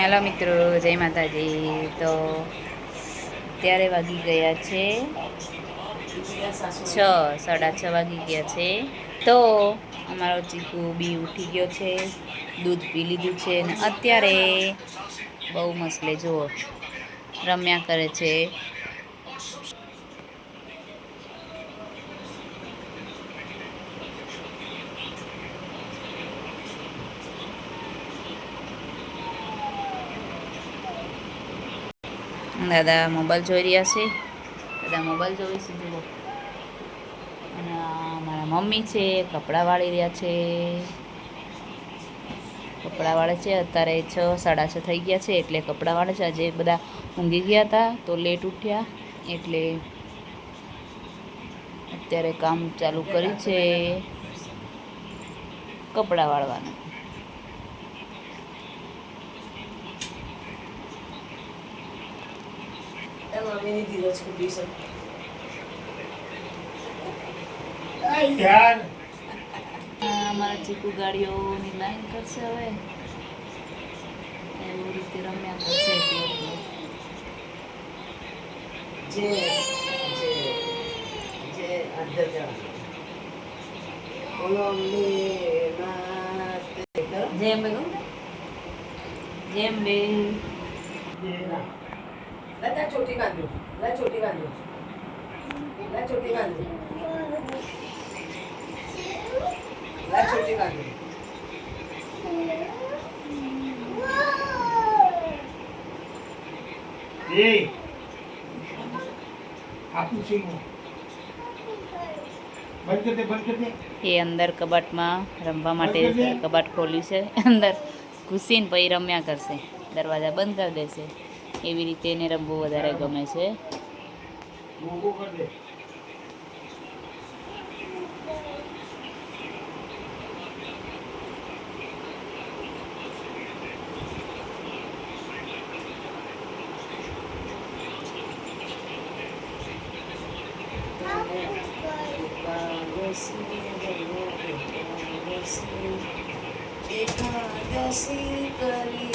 Hello મિત્રો, જય માતાજી. તો અત્યારે વાગી ગયા છે 6, 6:30 વાગી ગયા છે. તો અમારો ચીકુ બી ઉઠી ગયો છે, દૂધ પી લીધું છે ને અત્યારે બહુ મસલે જુઓ રમ્યા કરે છે. દાદા મોબાઈલ જોઈ રહ્યા છે. દાદા મોબાઈલ જોઈ છે જુઓ. અને મારા મમ્મી છે કપડાં વાળી રહ્યા છે. કપડાં વાળે છે. અત્યારે 6, 6:30 થઈ ગયા છે એટલે કપડાં વાળે છે. આજે બધા ઊંઘી ગયા હતા તો લેટ ઉઠ્યા એટલે અત્યારે કામ ચાલુ કર્યું છે કપડાં વાળવાનું. અમારા ચીકુ ગાડીઓની લાઈન કરશે હવે એવી રીતે રમ્યા કરશે. જેમ બે छोटी बांधो छोटी बांधो छोटी बांधो छोटी बांधो એ અંદર કબાટમાં રમવા માટે કબાટ ખોલ્યું છે. અંદર ઘૂસીને પછી રમ્યા કરશે, દરવાજા બંધ કરી દેશે. એવી રીતે એને રમવું વધારે ગમે છે. एकादशी करी